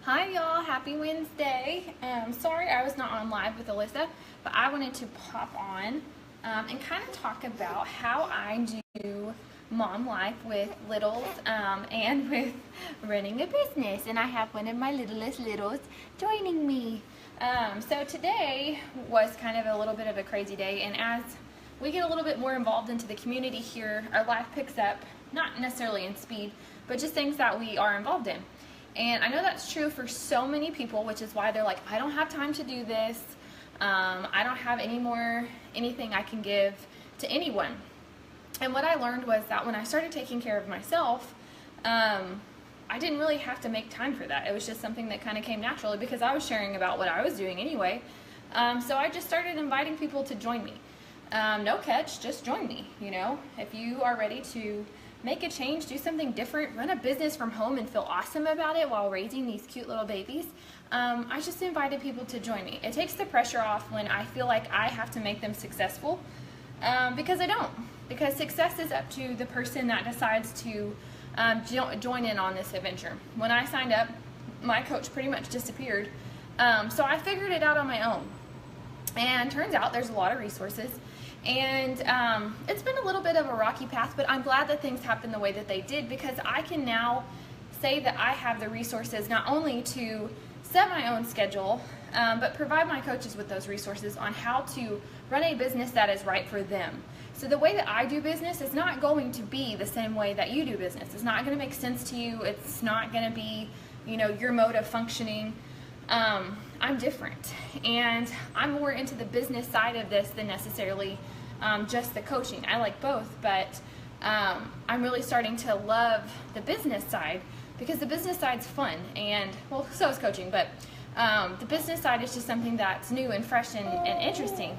Hi y'all, happy Wednesday. Sorry I was not on live with Alyssa, but I wanted to pop on and kind of talk about how I do mom life with littles and with running a business. And I have one of my littlest littles joining me. So today was kind of a little bit of a crazy day, and as we get a little bit more involved into the community here, our life picks up, not necessarily in speed, but just things that we are involved in. And I know that's true for so many people, which is why they're like, I don't have time to do this. I don't have anything I can give to anyone. And what I learned was that when I started taking care of myself, I didn't really have to make time for that. It was just something that kind of came naturally because I was sharing about what I was doing anyway. So I just started inviting people to join me. No catch, just join me. You know, if you are ready to make a change, do something different, run a business from home and feel awesome about it while raising these cute little babies, I just invited people to join me. It takes the pressure off when I feel like I have to make them successful, because I don't. Because success is up to the person that decides to join in on this adventure. When I signed up, my coach pretty much disappeared, so I figured it out on my own. And turns out there's a lot of resources. And it's been a little bit of a rocky path, but I'm glad that things happened the way that they did, because I can now say that I have the resources not only to set my own schedule, but provide my coaches with those resources on how to run a business that is right for them. So the way that I do business is not going to be the same way that you do business. It's not going to make sense to you. It's not going to be, you know, your mode of functioning. I'm different, and I'm more into the business side of this than necessarily just the coaching. I like both, but I'm really starting to love the business side, because the business side's fun, and well, so is coaching, but the business side is just something that's new and fresh and interesting.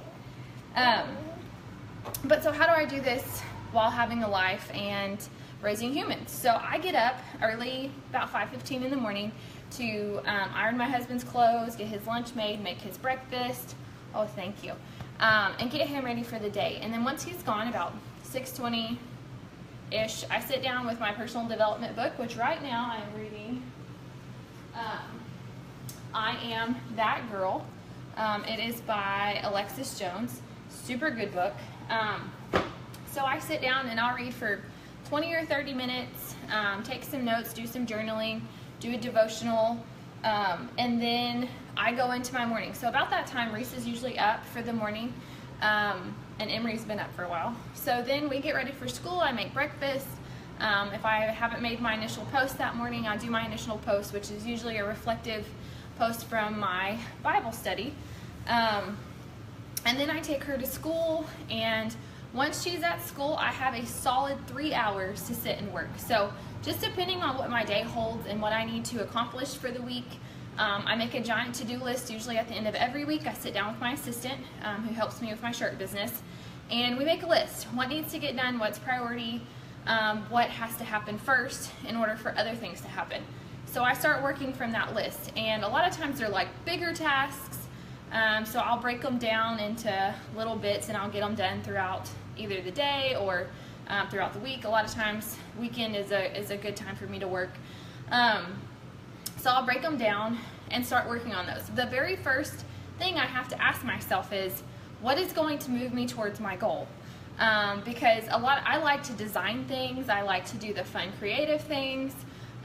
But so how do I do this while having a life and raising humans? So I get up early, about 5:15 in the morning, to iron my husband's clothes, get his lunch made, make his breakfast, oh thank you, and get him ready for the day. And then once he's gone, about 6:20-ish, I sit down with my personal development book, which right now I'm reading I Am That Girl. It is by Alexis Jones. Super good book. So I sit down and I'll read for 20 or 30 minutes, take some notes, do some journaling, do a devotional, and then I go into my morning. So about that time, Reese is usually up for the morning, and Emery's been up for a while. So then we get ready for school. I make breakfast. If I haven't made my initial post that morning, I'll do my initial post, which is usually a reflective post from my Bible study. And then I take her to school, and once she's at school, I have a solid 3 hours to sit and work. So just depending on what my day holds and what I need to accomplish for the week, I make a giant to-do list usually at the end of every week. I sit down with my assistant, who helps me with my shirt business, and we make a list. What needs to get done, what's priority, what has to happen first in order for other things to happen. So I start working from that list, and a lot of times they're like bigger tasks, so I'll break them down into little bits and I'll get them done throughout either the day or throughout the week. A lot of times weekend is a good time for me to work. So I'll break them down and start working on those. The very first thing I have to ask myself is, what is going to move me towards my goal? Because I like to design things, I like to do the fun creative things,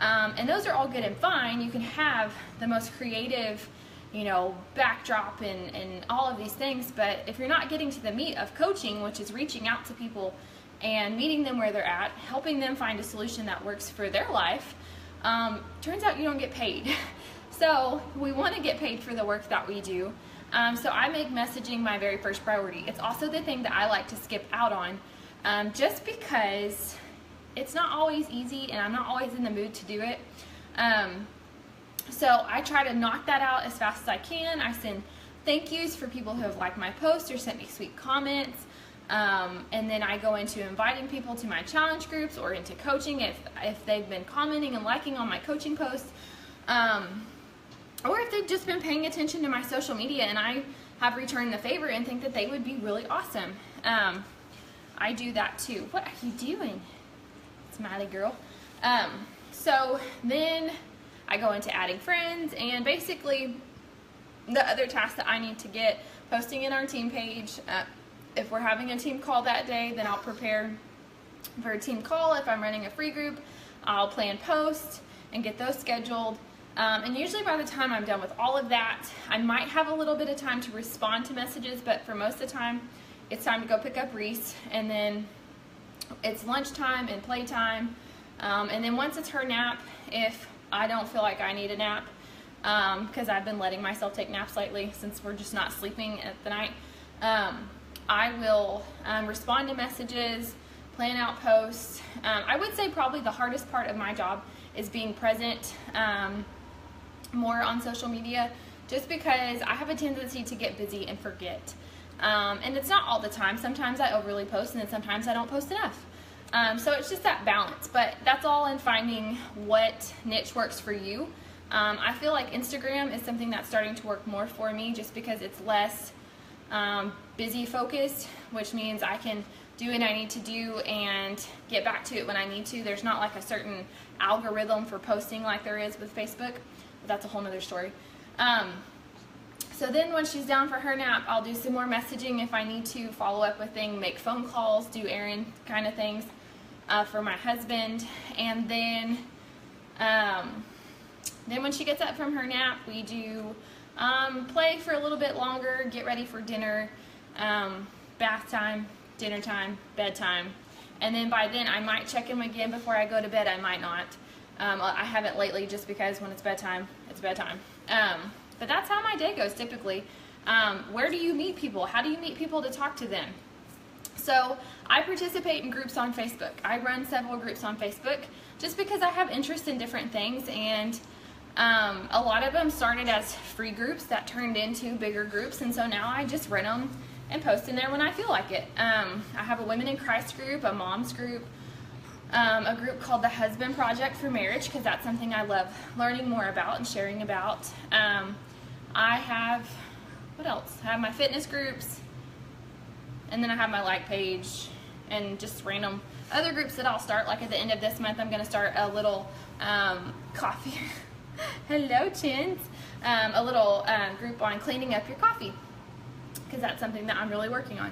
and those are all good and fine. You can have the most creative, you know, backdrop and all of these things, but if you're not getting to the meat of coaching, which is reaching out to people and meeting them where they're at, helping them find a solution that works for their life, turns out you don't get paid. So we want to get paid for the work that we do. So I make messaging my very first priority. It's also the thing that I like to skip out on, just because it's not always easy and I'm not always in the mood to do it. So I try to knock that out as fast as I can. I send thank yous for people who have liked my post or sent me sweet comments. And then I go into inviting people to my challenge groups or into coaching if they've been commenting and liking on my coaching posts. Or if they've just been paying attention to my social media and I have returned the favor and think that they would be really awesome. I do that too. What are you doing? Smiley girl. So then I I go into adding friends, and basically the other tasks that I need to get, posting in our team page. If we're having a team call that day, then I'll prepare for a team call. If I'm running a free group, I'll plan posts and get those scheduled. And usually by the time I'm done with all of that, I might have a little bit of time to respond to messages, but for most of the time, it's time to go pick up Reese, and then it's lunchtime and playtime. And then once it's her nap, if I don't feel like I need a nap, because I've been letting myself take naps lately since we're just not sleeping at the night, I will respond to messages, plan out posts. I would say probably the hardest part of my job is being present more on social media, just because I have a tendency to get busy and forget. And it's not all the time. Sometimes I overly post, and then sometimes I don't post enough. So it's just that balance, but that's all in finding what niche works for you. I feel like Instagram is something that's starting to work more for me, just because it's less busy focused, which means I can do what I need to do and get back to it when I need to. There's not like a certain algorithm for posting like there is with Facebook, but that's a whole nother story. So then when she's down for her nap, I'll do some more messaging if I need to, follow up with things, make phone calls, do errand kind of things for my husband. And then when she gets up from her nap, we do play for a little bit longer, get ready for dinner, bath time, dinner time, bedtime. And then by then I might check in again before I go to bed. I might not. I haven't lately, just because when it's bedtime, it's bedtime. But that's how my day goes typically. Where do you meet people? How do you meet people to talk to them? So I participate in groups on Facebook. I run several groups on Facebook just because I have interest in different things, and a lot of them started as free groups that turned into bigger groups, and so now I just run them and post in there when I feel like it. I have a Women in Christ group, a moms group, a group called the Husband Project for Marriage, because that's something I love learning more about and sharing about. I have, what else? I have my fitness groups, and then I have my like page, and just random other groups that I'll start. Like at the end of this month, I'm going to start a little coffee. Hello, Chins. A little group on cleaning up your coffee, because that's something that I'm really working on.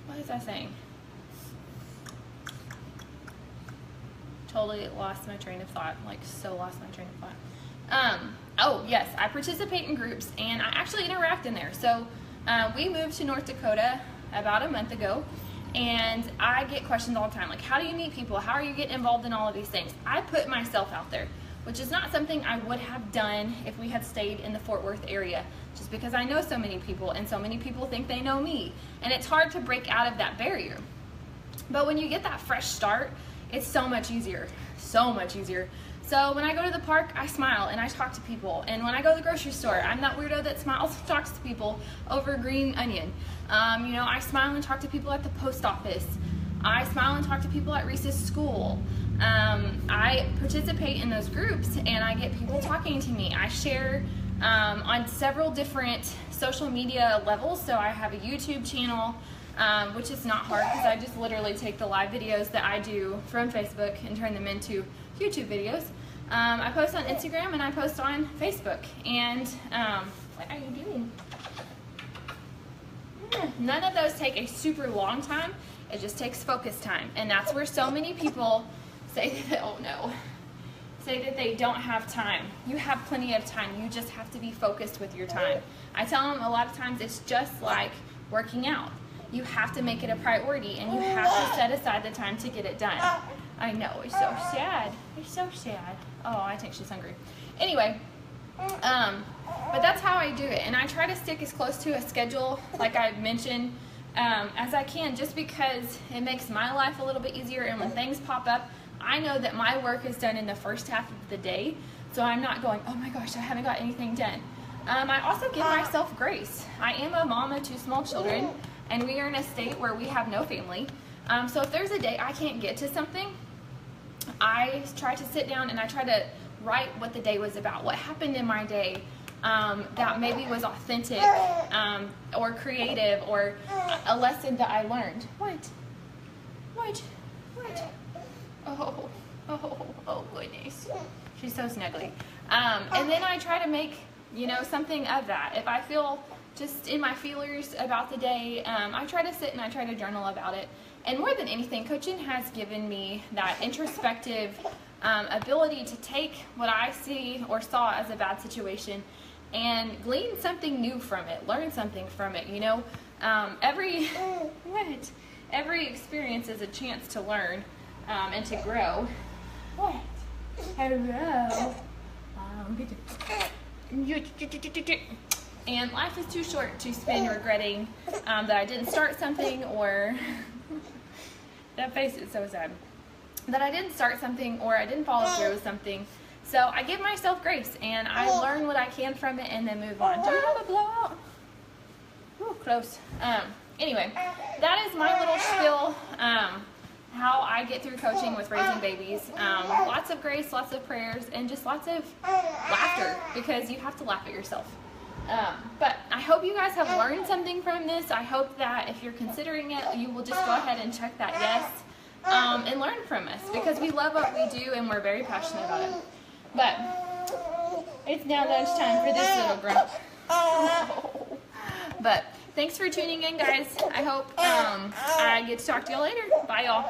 What was I saying? Totally lost my train of thought. Like, so lost my train of thought. Oh yes, I participate in groups, and I actually interact in there. So we moved to North Dakota about a month ago, and I get questions all the time, like, how do you meet people? How are you getting involved in all of these things? I put myself out there, which is not something I would have done if we had stayed in the Fort Worth area, just because I know so many people, and so many people think they know me, and it's hard to break out of that barrier. But when you get that fresh start, it's so much easier, so much easier. So when I go to the park, I smile and I talk to people. And when I go to the grocery store, I'm that weirdo that smiles and talks to people over green onion. You know, I smile and talk to people at the post office. I smile and talk to people at Reese's school. I participate in those groups, and I get people talking to me. I share on several different social media levels. So I have a YouTube channel, which is not hard, because I just literally take the live videos that I do from Facebook and turn them into YouTube videos. I post on Instagram, and I post on Facebook. And what are you doing? None of those take a super long time. It just takes focus time, and that's where so many people say that, oh no, say that they don't have time. You have plenty of time. You just have to be focused with your time. I tell them a lot of times it's just like working out. You have to make it a priority, and you have to set aside the time to get it done. I know, it's so sad. It's so sad. Oh, I think she's hungry. Anyway, but that's how I do it, and I try to stick as close to a schedule, like I mentioned, as I can, just because it makes my life a little bit easier. And when things pop up, I know that my work is done in the first half of the day, so I'm not going, oh my gosh, I haven't got anything done. I also give myself grace. I am a mom of 2 small children, and we are in a state where we have no family. So if there's a day I can't get to something, I try to sit down and I try to write what the day was about, what happened in my day that maybe was authentic or creative, or a lesson that I learned. What? Oh goodness. She's so snuggly. And then I try to make, you know, something of that. If I feel just in my feelers about the day, I try to sit and I try to journal about it. And more than anything, coaching has given me that introspective ability to take what I see or saw as a bad situation and glean something new from it, learn something from it, you know. Every experience is a chance to learn and to grow. What? Hello. And life is too short to spend regretting that I didn't start something, or that face is so sad, that I didn't start something or I didn't follow through with something. So I give myself grace and I learn what I can from it and then move on. Do you have a blowout? Ooh, close. Anyway, that is my little spiel, how I get through coaching with raising babies. Lots of grace, lots of prayers, and just lots of laughter, because you have to laugh at yourself. But I hope you guys have learned something from this. I hope that if you're considering it, you will just go ahead and check that yes, and learn from us, because we love what we do and we're very passionate about it. But it's now lunchtime for this little grump. But thanks for tuning in, guys. I hope I get to talk to y'all later. Bye, y'all.